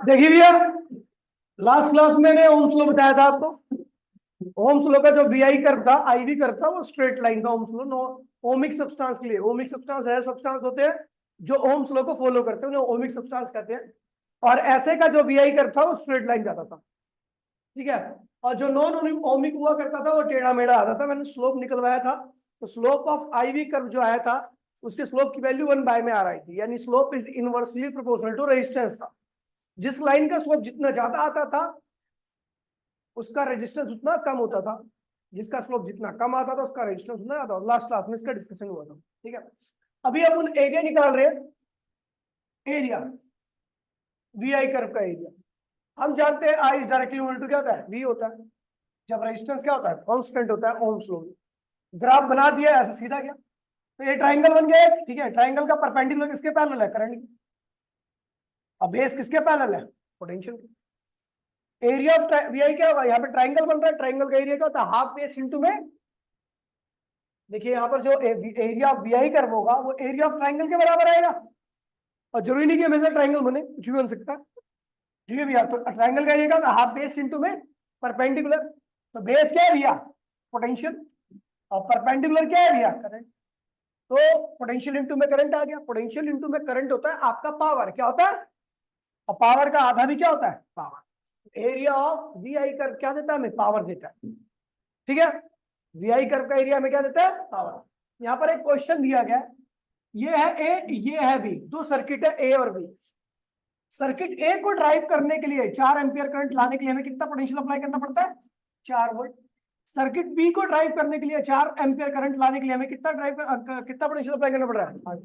देखिए भैया, last class में मैंने ओम्स लॉ बताया था आपको। ओम्स लॉ का जो वीआई कर्व था, आईवी कर्व था, वो स्ट्रेट लाइन था। Ohm's law non ohmic substance के लिए, ओमिक सब्सटेंस है सब्सटेंस होते हैं जो ओम्स लॉ को फॉलो करते हैं, उन्हें ओमिक सब्सटेंस कहते हैं। और ऐसे का जो वीआई कर्व था वो स्ट्रेट लाइन जाता था, ठीक है। और जो नॉन ओमिक हुआ करता था वो टेढ़ा मेढ़ा आता था। मैंने स्लोप निकलवाया था, तो स्लोप ऑफ आईवी कर्व जो आया था उसके स्लोप की वैल्यू 1 में आ रही थी, यानी slope is inversely proportional to resistance था। जिस लाइन का स्लोप जितना ज्यादा आता था उसका रेजिस्टेंस उतना कम होता था, जिसका स्लोप जितना कम आता था उसका रेजिस्टेंस उतना ज्यादा। लास्ट क्लास में इसका डिस्कशन हुआ था, ठीक है। अभी हम उन एरिया निकाल रहे हैं, एरिया वी आई कर्व का एरिया। हम जानते हैं आई इज डायरेक्टली इक्वल टू क्या होता है, वी होता है, जब रेजिस्टेंस क्या होता है, कांस्टेंट होता है ओम्स लॉ में। ग्राफ बना दिया ऐसा सीधा गया, तो ये ट्राइंगल बन गया, ठीक है। ट्राइंगल का परपेंडिकुलर किसके पैरेलल है, करंट। अब बेस किसके पैरेलल है, पोटेंशियल। एरिया ऑफ वीआई क्या होगा, यहाँ पे ट्राइंगल बन रहा है, ट्राइंगल का एरिया क्या होता है, हाफ बेस इनटू में। देखिए यहाँ पर जो एरिया ऑफ वीआई कर्व होगा वो एरिया ऑफ ट्राइंगल के बराबर आएगा। और जरूरी नहीं कि हमेशा ट्राइंगल बने, कुछ भी बन सकता है, ठीक है भैया। तो ट्राइंगल का एरिया क्या, हाफ बेस इनटू में परपेंडिकुलर। तो बेस क्या है भैया, पोटेंशियल, और परपेंडिकुलर क्या है भैया, करंट। तो पोटेंशियल इनटू में करंट आ गया। पोटेंशियल इनटू में करंट होता है आपका पावर, क्या होता है, और पावर का आधा भी क्या होता है, power. Area of V I curve क्या देता है, हमें पावर देता है, ठीक है। वी आई कर्व का एरिया हमें क्या देता है, पावर। यहाँ पर एक क्वेश्चन दिया गया, ये है ए, ये है बी, दो सर्किट है ए और बी। सर्किट ए को ड्राइव करने के लिए 4 एम्पियर करंट लाने के लिए हमें कितना पोटेंशियल अप्लाई करना पड़ता है, 4 वोल्ट। सर्किट बी को ड्राइव करने के लिए 4 एम्पियर करंट लाने के लिए हमें कितना पोटेंशियल अप्लाई करना पड़ रहा है।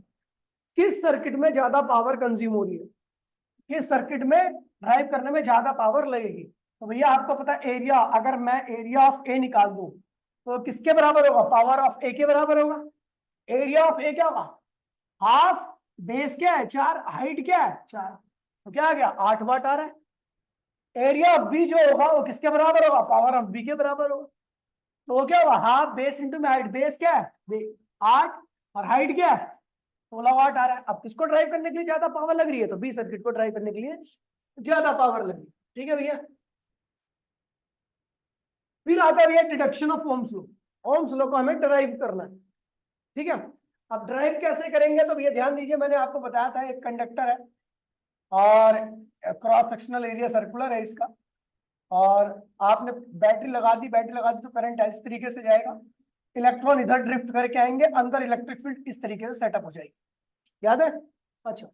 किस सर्किट में ज्यादा पावर कंज्यूम हो रही है, किस सर्किट में ड्राइव करने में ज्यादा पावर लगेगी। तो भैया आपको पता है एरिया, अगर मैं एरिया ऑफ ए निकाल दूं तो किसके बराबर होगा, पावर ऑफ ए के बराबर होगा। एरिया ऑफ ए क्या होगा, हाफ बेस क्या है 4, हाइट क्या है 4, तो क्या आ गया 8 वाट आ रहा है। एरिया ऑफ बी जो होगा वो किसके बराबर होगा, पावर ऑफ बी के बराबर होगा। तो वो क्या होगा, हाफ बेस इंटू में हाइट। बेस क्या है 8 और हाइट क्या है 16 वाट आ रहा है। अब किसको ड्राइव करने के लिए ज्यादा पावर लग रही है, तो बी सर्किट को ड्राइव करने के लिए ज्यादा पावर लग रही है, ठीक है भैया। फिर आता है भैया deduction of Ohm's law. Ohm's law को हमें ड्राइव करना है, ठीक है। अब ड्राइव कैसे करेंगे, तो भैया ध्यान दीजिए, मैंने आपको बताया था एक कंडक्टर है और क्रॉस सेक्शनल एरिया सर्कुलर है इसका, और आपने बैटरी लगा दी, तो करंट इस तरीके से जाएगा, इलेक्ट्रॉन इधर ड्रिफ्ट करके आएंगे, अंदर इलेक्ट्रिक फील्ड इस तरीके से सेटअप हो जाएगी, याद है। अच्छा,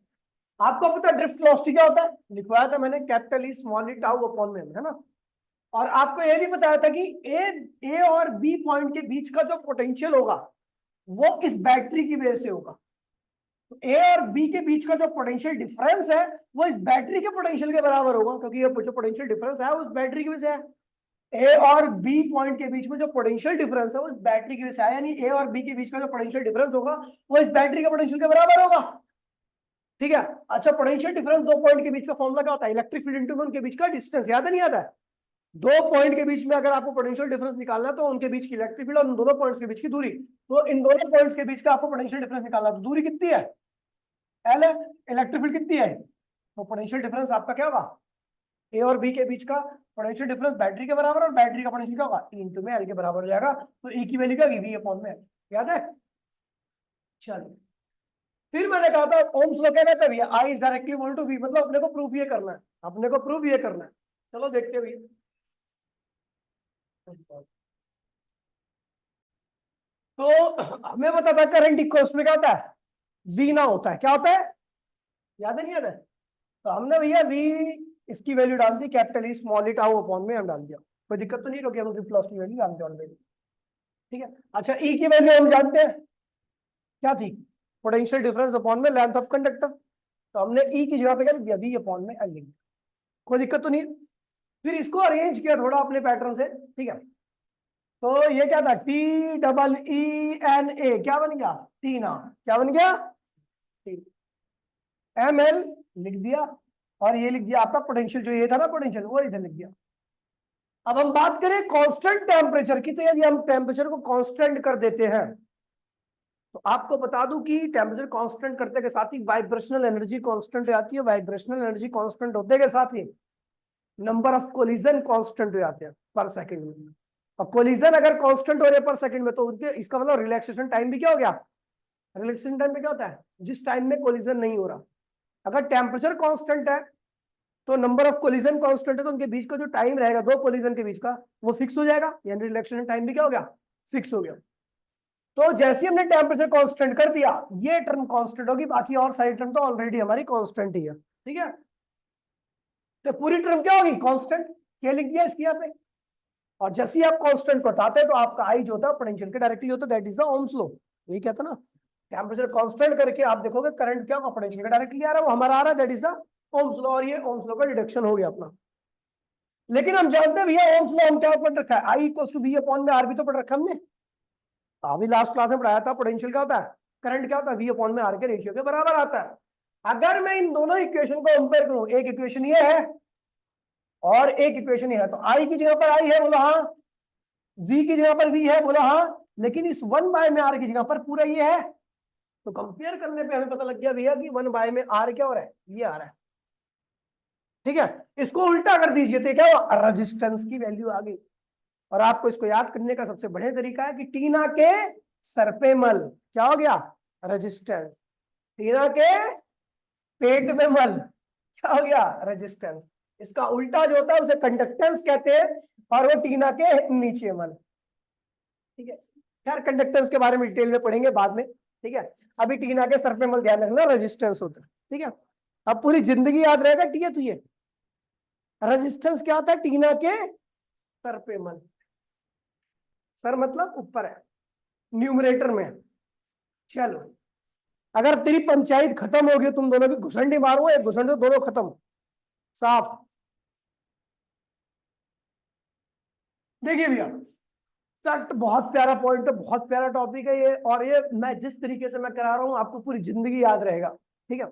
आपको पता है ड्रिफ्ट वेलोसिटी क्या होता है, लिखवाया था मैंने, कैपिटल ई स्मॉल ई टाउ अपॉन में, है ना। और आपको यह भी बताया था कि ए और बी पॉइंट के बीच का जो पोटेंशियल होगा वो इस बैटरी की वजह से होगा। तो ए और बी के बीच का जो पोटेंशियल डिफरेंस है वो इस बैटरी के पोटेंशियल के बराबर होगा, क्योंकि ये जो पोटेंशियल डिफरेंस है वो इस बैटरी की वजह से है। ए और बी पॉइंट के बीच में जो पोटेंशियल डिफरेंस है वो इस बैटरी की वजह से है, यानी ए और बी के बीच का जो पोटेंशियल डिफरेंस होगा वो इस बैटरी के पोटेंशियल के बराबर होगा, ठीक है। अच्छा, पोटेंशियल डिफरेंस दो पॉइंट के बीच का फॉर्मूला क्या होता है, इलेक्ट्रिक फील्ड इनटू उनके बीच का डिस्टेंस, याद है नहीं याद है। दो पॉइंट के बीच में अगर आपको पोटेंशियल डिफरेंस निकालना है तो उनके बीच की इलेक्ट्रिक फील्ड और उन दोनों पॉइंट्स के बीच की दूरी, तो इन दोनों पॉइंट्स के बीच का आपको पोटेंशियल डिफरेंस निकालना है, तो दूरी कितनी है, एल है, इलेक्ट्रिक फील्ड कितनी है, तो पोटेंशियल डिफरेंस आपका क्या होगा, ए और बी के बीच का पोटेंशियल डिफरेंस बैटरी के बराबर, और बैटरी का पोटेंशियल क्या होगा, ई इंटू में एल के बराबर हो जाएगा। तो ई की वैल्यू क्या होगी, वी अपॉन में, याद है। चलिए, फिर मैंने कहा था ओम्स लॉ क्या कहता है भैया, I is directly equal to V, मतलब अपने को प्रूफ ये करना है, अपने को प्रूफ ये करना है। चलो देखते हैं भैया। तो हमें पता था करंट इक्वल्स में क्या होता है, वी ना होता है, क्या होता है, याद है नहीं याद है। तो हमने भैया वी इसकी वैल्यू डाल दी, कैपिटल ई स्मॉल ई टाउ अपॉन में हम डाल दिया, कोई दिक्कत तो नहीं, क्योंकि हम ड्रिफ्ट लॉस की वैल्यू जानते हैं ऑलरेडी, ठीक है। अच्छा, ई की वैल्यू हम जानते हैं क्या थी, पोटेंशियल डिफरेंस अपॉन में लेंथ ऑफ कंडक्टर, तो हमने ई की जगह पे क्या लिख दिया, वी अपॉन में एल लिख दिया, कोई दिक्कत तो नहीं। फिर इसको अरेंज किया थोड़ा अपने पैटर्न से, ठीक है। तो ये क्या था, T double E N A, क्या बन गया, टीना, क्या बन गया, एम एल लिख दिया, और ये लिख दिया आपका पोटेंशियल, जो ये था ना पोटेंशियल वो इधर लिख दिया। अब हम बात करें कांस्टेंट टेम्परेचर की, तो यदि हम टेम्परेचर को कांस्टेंट कर देते हैं तो आपको बता दूं कि टेम्परेचर कांस्टेंट करते के साथ ही वाइब्रेशनल एनर्जी कांस्टेंट हो जाती है, वाइब्रेशनल एनर्जी कांस्टेंट होते के साथ ही नंबर ऑफ कोलिजन कांस्टेंट हो जाते हैं पर सेकंड में। और कोलिजन अगर कांस्टेंट हो रहे पर सेकंड में तो उनके इसका मतलब रिलैक्सेशन टाइम भी क्या हो गया, रिलैक्सेशन टाइम में क्या होता है, जिस टाइम में कोलिजन नहीं हो रहा। अगर टेम्परेचर कांस्टेंट है तो नंबर ऑफ कोलिजन कांस्टेंट है, तो उनके बीच का जो टाइम रहेगा दो कोलिजन के बीच का वो फिक्स हो जाएगा, यानी रिलैक्सेशन टाइम भी क्या हो गया, फिक्स हो गया। तो जैसे हमने टेम्परेचर कांस्टेंट कर दिया ये टर्म कांस्टेंट होगी, बाकी और सारी टर्म तो ऑलरेडी हमारी कांस्टेंट ही है, ठीक है। तो पूरी टर्म क्या होगी, कांस्टेंट, क्या लिख दिया इसकी यहाँ पे। और जैसे ही आप कांस्टेंट को हटाते हैं तो आपका आई जो होता है पोटेंशियल के डायरेक्टली होता है, that is the Ohm's law. यही कहता ना, टेम्परेचर कांस्टेंट करके आप देखोगे करंट क्या होगा, पोटेंशियल का डायरेक्टली आ रहा है, वो हमारा आ रहा है, that is the Ohm's law. और ये ओम्स लॉ का डिडक्शन हो गया अपना। लेकिन हम जानते हैं भैया ओम्स लॉ हम क्या पढ़ रखा है, I equals to we upon में आर भी तो पढ़ रखा हमने, अभी लास्ट क्लास में पढ़ाया था। पोटेंशियल क्या होता है, करंट क्या होता है, वी अपॉन में आर के रेशियो के बराबर आता है। अगर मैं इन दोनों इक्वेशन को कंपेयर करूं, एक इक्वेशन ये है और एक इक्वेशन ये है, तो आई की जगह पर आई है बोलो हाँ, वी की जगह पर वी है बोलो हाँ, लेकिन इस 1 बाय में आर की जगह पर पूरा ये है। तो कंपेयर करने पे हमें पता लग गया भैया कि 1 बाय में आर क्या हो रहा है, ये आ रहा है, ठीक है। इसको उल्टा कर दीजिए तो क्या हुआ, रेजिस्टेंस की वैल्यू आ गई। और आपको इसको याद करने का सबसे बढ़िया तरीका है कि टीना के सर पे मल क्या हो गया, रेजिस्टेंस। टीना के पेट में मल क्या हो गया, रेजिस्टेंस। इसका उल्टा जो होता है उसे कंडक्टेंस कहते हैं, और वो टीना के नीचे मल, ठीक है। यार कंडक्टेंस के बारे में डिटेल में पढ़ेंगे बाद में, ठीक है। अभी टीना के सर पे मल ध्यान रखना, रेजिस्टेंस होता है, ठीक है। अब पूरी जिंदगी याद रहेगा, ठीक है तुझे, रेजिस्टेंस क्या होता है, टीना के सर पे मल। सर मतलब ऊपर है, न्यूमरेटर में। चलो अगर तेरी पंचायत खत्म होगी, तुम दोनों की घुसंडी मारो, एक घुसंडी दोनों खत्म, साफ। देखिए भैया फैक्ट बहुत प्यारा पॉइंट है, बहुत प्यारा टॉपिक है ये, और ये मैं जिस तरीके से मैं करा रहा हूँ आपको पूरी जिंदगी याद रहेगा, ठीक है।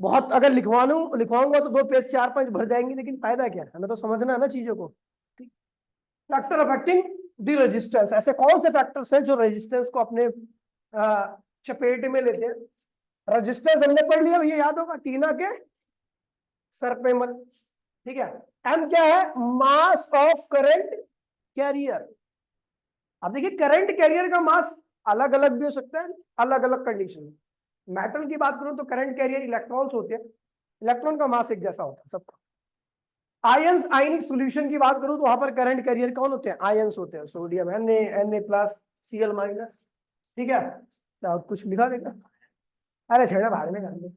बहुत अगर लिखवाऊंगा तो 2 पेज 4-5 भर जाएंगे, लेकिन फायदा क्या है, हमें तो समझना है ना चीजों को। फैक्टर अफेक्टिंग द रेजिस्टेंस, ऐसे कौन से फैक्टर्स हैं जो रेजिस्टेंस को अपने चपेट में लेते हैं। रेजिस्टेंस हमने पढ़ लिया, भैया याद होगा, टीना के सर पे मल, ठीक है। एम क्या है, मास ऑफ करंट कैरियर। अब देखिए करंट कैरियर का मास अलग अलग भी हो सकता है, अलग अलग कंडीशन में। मेटल की बात करूं तो करंट कैरियर इलेक्ट्रॉन्स होते हैं, इलेक्ट्रॉन का मास एक जैसा होता है सबका। आयंस, आयनिक सॉल्यूशन की बात करूं तो वहां पर करंट कैरियर कौन होते हैं, आयंस होते हैं, सोडियम Na+, Cl-, ठीक है। तो कुछ लिखा देगा, अरे छेड़ा भाग में कर।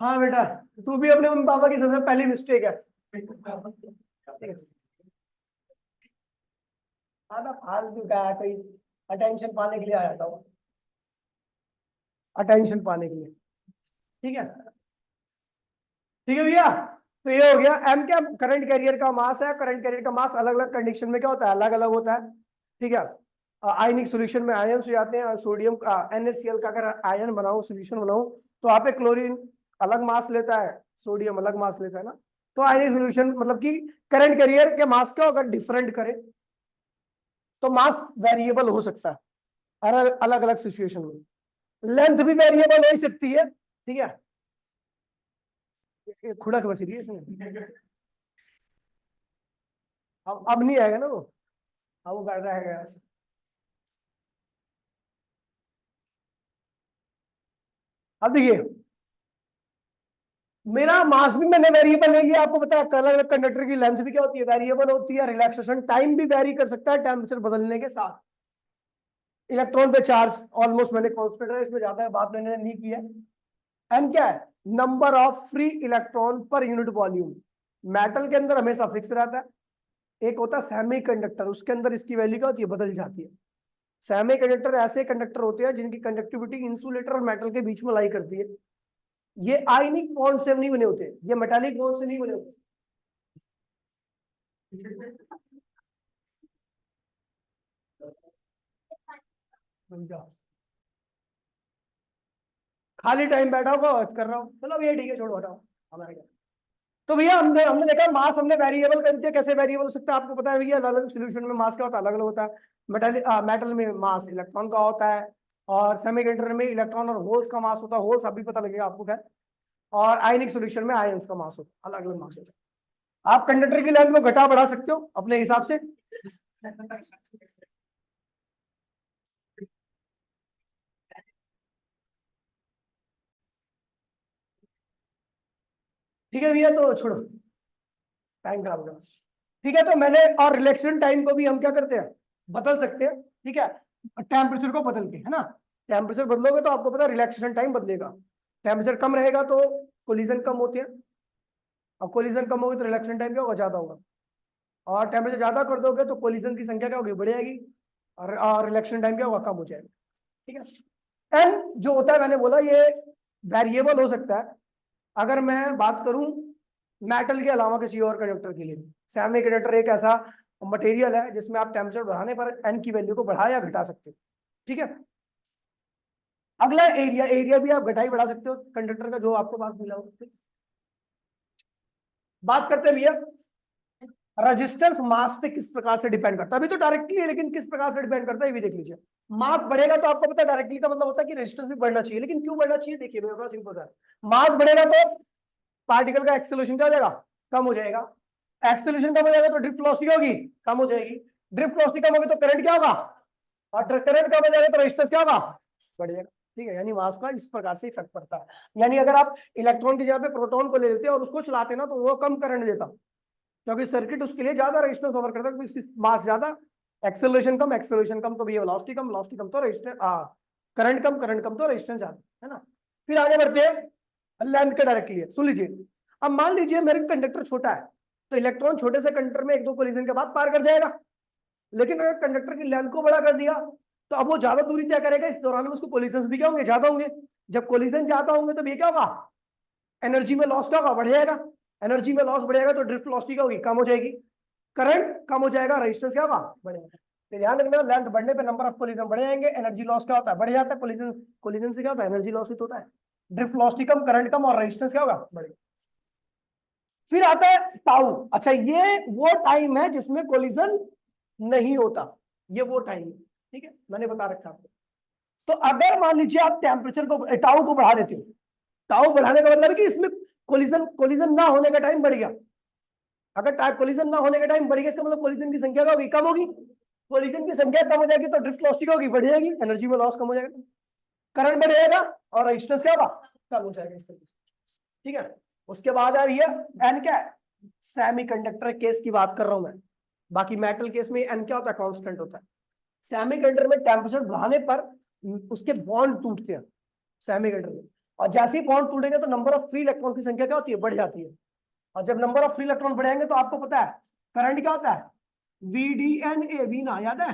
हाँ बेटा, तू भी अपने मम्मी पापा की सबसे पहली मिस्टेक है। हाँ फालतू का है, कोई अटेंशन पाने के लिए आ जाता हूँ, अटेंशन पाने के लिए, ठीक है। ठीक है भैया, तो ये हो गया एम क्या, करंट कैरियर का मास है। करंट कैरियर का मास अलग अलग कंडीशन में क्या होता है, अलग अलग होता है, ठीक है। आयनिक सॉल्यूशन में आयन हो जाते हैं, सोडियम का NaCl का अगर आयन बनाऊं, सॉल्यूशन बनाऊं, तो वहां पे क्लोरीन अलग मास लेता है, सोडियम अलग मास लेता है ना। तो आयनिक सॉल्यूशन मतलब कि करंट कैरियर के मास का अगर डिफरेंट करें तो मास वेरिएबल हो सकता है अलग अलग सिचुएशन में। लेंथ भी वेरिएबल हो ही सकती है, ठीक है। खुड़क बच रही है इसमें, अब नहीं आएगा ना वो, अब वो बैठ रहेगा। अब देखिए मेरा मास भी मैंने वेरिएबल ले लिया, आपको पता है अलग अलग कंडक्टर की लेंथ भी क्या होती है, वेरिएबल होती है। रिलैक्सेशन टाइम भी वेरी कर सकता है टेम्परेचर बदलने के साथ। इलेक्ट्रॉन पे चार्ज ऑलमोस्ट मैंने कांस्टेंट है, इसमें ज्यादा बात मैंने नहीं की है। एम क्या है, number of free electron per unit volume. Metal के अंदर हमेशा फिक्स रहता है, एक होता है सेमी कंडक्टर, उसके अंदर इसकी वैल्यू क्या होती है, बदल जाती है। सेमी कंडक्टर ऐसे कंडक्टर होते हैं जिनकी कंडक्टिविटी इंसुलेटर और मेटल के बीच में लाई करती है। ये आयनिक बॉन्ड से नहीं बने होते, ये मेटालिक बॉन्ड से नहीं बने होते। खाली टाइम बैठा होगा कर रहा हूँ, चलो ये ठीक है, छोड़ो हटाओ हमारे क्या। तो भैया हमने हमने देखा मास हमने वेरिएबल कर दिया, कैसे वेरिएबल हो सकता है आपको पता है भैया, अलग अलग सोल्यूशन में मास क्या होता है, अलग अलग होता है। मेटल मेटल में मास इलेक्ट्रॉन का होता है, और सेमीकंडक्टर में इलेक्ट्रॉन और होल्स का मास होता है, होल्स अभी पता लगेगा आपको क्या। और आयनिक सॉल्यूशन में आयंस का मास होता है, अलग अलग मास होता है। आप कंडक्टर की लेंथ को घटा बढ़ा सकते हो अपने हिसाब से। ठीक है भैया, तो छोड़ो, टाइम खराब होगा। ठीक है, तो मैंने, और रिलेक्शन टाइम को भी हम क्या करते हैं, बदल सकते हैं। ठीक है, टेम्परेचर को बदल के, है ना। टेम्परेचर बदलोगे तो आपको पता है रिलैक्सेशन टाइम बदलेगा। टेम्परेचर कम रहेगा तो कोलिजन कम होते हैं, और कोलिजन कम होगी तो रिलैक्सेशन टाइम क्या होगा, ज्यादा होगा। और टेम्परेचर ज्यादा कर दोगे तो कोलिजन की संख्या क्या होगी, बढ़ जाएगी, और रिलैक्सेशन टाइम क्या होगा, कम हो जाएगा। ठीक है, एन जो होता है, मैंने बोला ये वेरिएबल हो सकता है। अगर मैं बात करूं मेटल के अलावा किसी और कंडक्टर के लिए, सेमी कंडक्टर एक ऐसा मटेरियल है जिसमें आप टेम्परेचर बढ़ाने पर एन की वैल्यू को बढ़ा या घटा सकते हो। ठीक है, अगला एरिया, एरिया भी आप घटा ही बढ़ा सकते हो कंडक्टर का जो आपको पास मिला हो। बात करते हैं भैया रेजिस्टेंस मास पे किस प्रकार से डिपेंड करता है। अभी तो डायरेक्टली है, लेकिन किस प्रकार से डिपेंड करता है ये भी देख लीजिए। मास बढ़ेगा तो आपको पता है डायरेक्टली का मतलब होता है कि रेजिस्टेंस भी बढ़ना चाहिए, लेकिन क्यों बढ़ना चाहिए, देखिए मेरा बड़ा सिंपल सा है। मास बढ़ेगा तो पार्टिकल का एक्सेलरेशन क्या हो जाएगा, कम हो जाएगा। एक्सेलरेशन कम हो जाएगा तो ड्रिफ्ट वेलोसिटी क्या होगी, कम हो जाएगी। ड्रिफ्ट वेलोसिटी कम होगी तो करंट क्या होगा, और करंट कम हो जाएगा तो रेजिस्टेंस क्या होगा, बढ़ जाएगा। ठीक है, यानी मास का इस प्रकार से इफेक्ट पड़ता है। यानी अगर आप इलेक्ट्रॉन की जगह पे प्रोटॉन को ले लेते और उसको चलाते ना, तो वो कम करंट देता, क्योंकि सर्किट उसके लिए ज्यादा रेजिस्टेंस कवर करता है, मास ज्यादा, एक्सेलरेशन कम, एक्सेलरेशन कम तो वेलोसिटी कम, वेलोसिटी कम तो रेजिस्टेंस, करंट कम, करंट कम तो रेजिस्टेंस ज्यादा, है ना। फिर आगे बढ़ते हैं लेंथ के डायरेक्टली है, सुन लीजिए। अब मान लीजिए मेरे कंडक्टर छोटा है, तो इलेक्ट्रॉन छोटे से कंडक्टर में एक दो कोलिजन के बाद पार कर जाएगा। लेकिन अगर कंडक्टर की लेंथ को बड़ा कर दिया, तो अब वो ज्यादा दूरी तय करेगा, इस दौरान में उसको कोलिजन भी क्या होंगे, ज्यादा होंगे। जब कोलिजन ज्यादा होंगे तो ये क्या होगा, एनर्जी में लॉस क्या होगा, बढ़ जाएगा। एनर्जी में लॉस बढ़ेगा तो ड्रिफ्ट वेलोसिटी क्या होगी, कम हो जाएगी। करंट कम हो जाएगा, रेजिस्टेंस क्या होगा, बढ़ेगा। तो ध्यान रखना, लेंथ बढ़ने पे नंबर ऑफ कोलिजन बढ़ जाएंगे, एनर्जी लॉस क्या होता है, बढ़ जाता है। कोलिजन, कोलिजन से क्या होता है, एनर्जी लॉस होता है। ड्रिफ्ट वेलोसिटी कम, करंट कम, और रेजिस्टेंस क्या होगा, बढ़ेगा। फिर आता है टाउ। अच्छा, ये वो टाइम है जिसमें कोलिजन नहीं होता, ये वो टाइम है। ठीक है, मैंने बता रखा आपको। तो अगर मान लीजिए आप टेम्परेचर को, टाउ को बढ़ा देते हो, टाउ बढ़ाने का मतलब है कि इसमें कोलिजन, कोलिजन ना होने का टाइम बढ़ गया। अगर टाइप कोलिजन ना होने का टाइम बढ़ गया, इसका मतलब कोलिजन की संख्या क्या होगी, कम होगी। कोलिजन की संख्या कम हो जाएगी तो ड्रिफ्ट वेलोसिटी क्या होगी, बढ़ जाएगी, एनर्जी में लॉस कम हो जाएगा, करंट बढ़ जाएगा, और रेजिस्टेंस क्या होगा, कम हो जाएगा, इस तरीके से। ठीक है, उसके बाद आ रही है एन, क्या है, सेमी कंडक्टर केस की बात कर रहा हूं मैं। बाकी मेटल केस में एन क्या होता है, कांस्टेंट होता है। सेमी कंडक्टर में टेम्परेचर बढ़ाने पर उसके बॉन्ड टूटते हैं सेमी कंडक्टर में, और जैसे ही बॉन्ड टूटेगा तो नंबर ऑफ फ्री इलेक्ट्रॉन की संख्या क्या होती है, बढ़ जाती है। और जब नंबर ऑफ फ्री इलेक्ट्रॉन बढ़ेंगे तो आपको पता है करंट क्या होता है, VDNA, वी ना, याद है।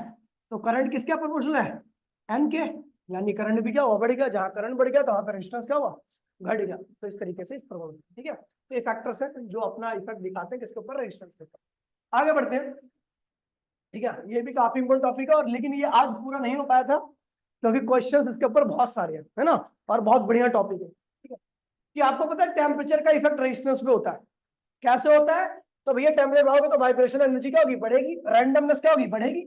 तो करंट किसके प्रोपोर्शनल है, एन के। यानी करंट भी क्या हुआ, बढ़ गया। जहां करंट बढ़ गया तो वहां पर रेजिस्टेंस क्या हुआ, घट गया। तो इस तरीके से इस प्रभाव, ठीक है। तो ये फैक्टर्स है जो अपना इफेक्ट दिखाते हैं किसके ऊपर, रेजिस्टेंस के ऊपर। आगे बढ़ते हैं। ठीक है, ये भी काफी इंपॉर्टेंट टॉपिक है, और लेकिन ये आज पूरा नहीं हो पाया था क्योंकि क्वेश्चंस इसके ऊपर बहुत सारे हैं, है ना, और बहुत बढ़िया टॉपिक है। ठीक है, कि आपको पता है टेम्परेचर का इफेक्ट रेजिस्टेंस पे होता है, कैसे होता है। तो भैया टेम्परेचर बढ़ाओगे तो वाइब्रेशन एनर्जी क्या होगी, बढ़ेगी। रैंडमनेस क्या होगी, बढ़ेगी।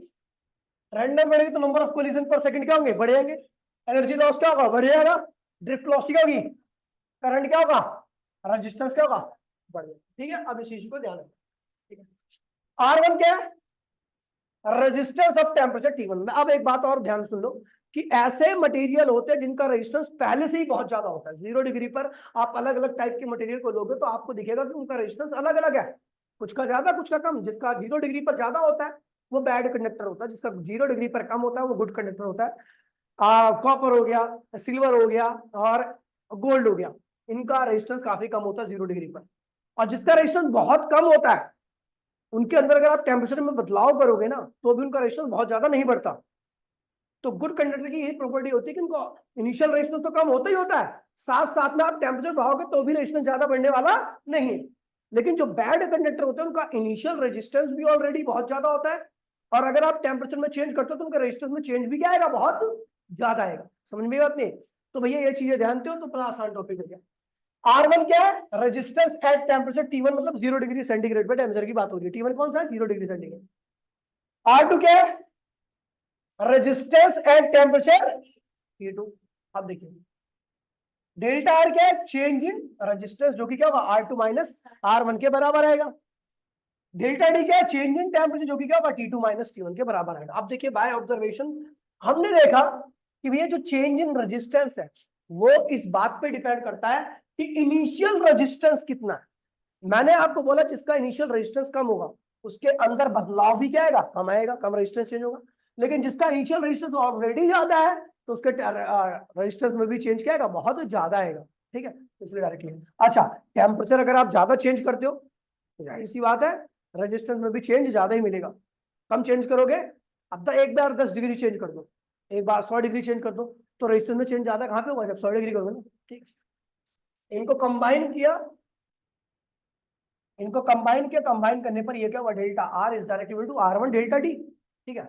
रैंडम बढ़ेगी तो नंबर ऑफ कोलिजन पर सेकंड क्या होंगे, बढ़ेंगे। एनर्जी लॉस क्या होगा, बढ़ जाएगा। ड्रिफ्ट लॉस क्या होगी, करंट क्या होगा, रेजिस्टेंस क्या होगा, बढ़ जाएगा। ठीक है, अब इस चीज को ध्यान रखना। ठीक है, R1 क्या है, रेजिस्टेंस ऑफ टेम्परेचर T1 में। अब एक बात और ध्यान सुन लो कि ऐसे मटेरियल होते हैं जिनका रेजिस्टेंस पहले से ही बहुत ज्यादा होता है। 0 डिग्री पर आप अलग अलग टाइप के मटेरियल को लोगे तो आपको दिखेगा कि उनका रेजिस्टेंस अलग अलग है, कुछ का ज्यादा कुछ का कम। जिसका 0 डिग्री पर ज्यादा होता है वो बैड कंडक्टर होता है, जिसका 0 डिग्री पर कम होता है वो गुड कंडक्टर होता है। कॉपर हो गया, सिल्वर हो गया, और गोल्ड हो गया, इनका रेजिस्टेंस काफी कम होता है 0 डिग्री पर। और जिसका रेजिस्टेंस बहुत कम होता है उनके अंदर अगर आप टेम्परेचर में बदलाव करोगे ना तो भी उनका रेजिस्टेंस बहुत ज्यादा नहीं बढ़ता। तो गुड कंडक्टर की यही प्रॉपर्टी होती है कि उनको इनिशियल रेजिस्टेंस तो कम होता ही होता है, साथ साथ में आप टेम्परेचर बढ़ाओगे तो भी रेजिस्टेंस ज्यादा बढ़ने वाला नहीं है। लेकिन जो बैड कंडक्टर होते हैं उनका इनिशियल रेजिस्टेंस भी ऑलरेडी बहुत ज्यादा होता है, और अगर आप टेम्परेचर में चेंज करते हो तो उनका रेजिस्टेंस में चेंज भी क्या आएगा, बहुत ज्यादा आएगा। समझ में बात नहीं। तो भैया ये चीजें ध्यान दो तो बड़ा आसान टॉपिक हो गया। R1 क्या है, रेजिस्टेंस एट टेम्परेचर T1, मतलब 0 डिग्री सेंटीग्रेड पे टेम्परेचर की बात हो रही है। T1 कौन सा है, 0 डिग्री सेंटीग्रेड। R2 क्या है, रेजिस्टेंस एंड टेम्परेचर T2। अब देखिए डेल्टा आर क्या है, चेंज इन रेजिस्टेंस, जो कि क्या होगा R2 माइनस R1 के बराबर आएगा। डेल्टा डी क्या है, चेंज इन टेम्परेचर, जो कि क्या होगा T2 माइनस T1 के बराबर आएगा। अब देखिए बाय ऑब्जर्वेशन हमने देखा कि भैया जो चेंज इन रेजिस्टेंस है वो इस बात पे डिपेंड करता है कि इनिशियल रेजिस्टेंस कितना है। मैंने आपको बोला जिसका इनिशियल रेजिस्टेंस कम होगा उसके अंदर बदलाव भी क्या आएगा, कम आएगा, कम रेजिस्टेंस चेंज होगा। लेकिन जिसका इनिशियल रेजिस्टेंस ऑलरेडी ज्यादा है तो उसके रेजिस्टेंस में भी चेंज क्या आएगा, बहुत ज्यादा आएगा। ठीक है, इसलिए डायरेक्टली। अच्छा, टेम्परेचर अगर आप ज्यादा चेंज करते हो तो जाहिर सी बात है रेजिस्टेंस में भी चेंज ज्यादा ही मिलेगा। कम चेंज करोगे, अब तो एक बार 10 डिग्री चेंज कर दो, एक बार 100 डिग्री चेंज कर दो, तो रेजिस्टेंस में चेंज ज्यादा कहाँ पे होगा, जब 100 डिग्री करोगे ना। ठीक, इनको कंबाइन किया, इनको कंबाइन किया, कंबाइन करने पर ये क्या हुआ, delta R is direct equal to R1 delta D. ठीक है,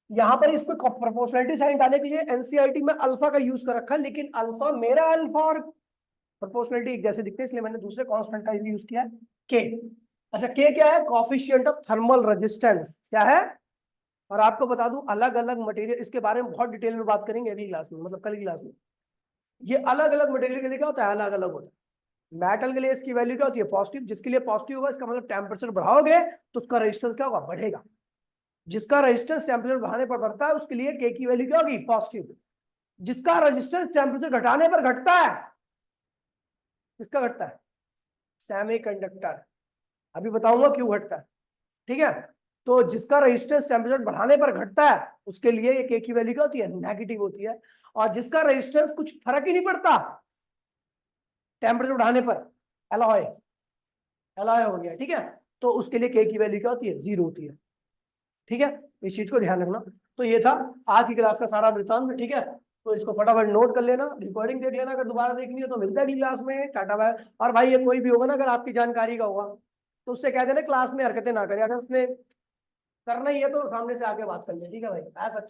यहां पर इसको प्रोपोर्शनलिटी साइन डालने के लिए एनसीईआरटी में अल्फा का यूज कर रखा है, लेकिन अल्फा मेरा अल्फा और प्रोपोर्शनलिटी एक जैसे दिखते हैं, इसलिए मैंने दूसरे कांस्टेंट का यूज किया है, के। अच्छा, के क्या है, कोएफिशिएंट ऑफ थर्मल रेजिस्टेंस क्या है। और आपको बता दूं अलग अलग मटेरियल, इसके बारे में बहुत डिटेल में बात करेंगे अगली क्लास में, मतलब कल की क्लास में। ये अलग अलग मटेरियल के लिए क्या होता है, अलग अलग होता है। मेटल के लिए इसकी वैल्यू क्या होती है, पॉजिटिव, जिसके लिए पॉजिटिव होगा इसका मतलब टेम्परेचर बढ़ाओगे तो उसका रेजिस्टेंस क्या होगा, बढ़ेगा। जिसका रेजिस्टेंस टेम्परेचर बढ़ाने पर बढ़ता है उसके लिए के की वैल्यू क्या होगी, पॉजिटिव। जिसका रेजिस्टेंस टेम्परेचर घटाने पर घटता है, किसका घटता है, सेमीकंडक्टर। अभी बताऊंगा क्यों घटता है। ठीक है, तो जिसका रेजिस्टेंस टेम्परेचर बढ़ाने पर घटता है उसके लिए ये के की वैल्यू क्या होती है, नेगेटिव होती है। और जिसका रेजिस्टेंस कुछ फर्क ही नहीं पड़ता टेम्परेचर बढ़ाने पर, एलॉय, एलॉय हो गया। ठीक है, तो उसके लिए के की वैल्यू क्या होती है, 0 होती है। ठीक है, इस चीज को ध्यान रखना। तो ये था आज की क्लास का सारा वृत्तांत। ठीक है, तो इसको फटाफट नोट कर लेना, रिकॉर्डिंग देख लेना, अगर दोबारा देखनी हो तो मिलता है अगली क्लास में। Tata bye. और भाई ये कोई भी होगा ना अगर आपकी जानकारी का होगा तो उससे कह देना क्लास में हरकतें ना करे, अगर उसने करना ही है तो सामने से आके बात कर ले। ठीक है भाई, ऐसा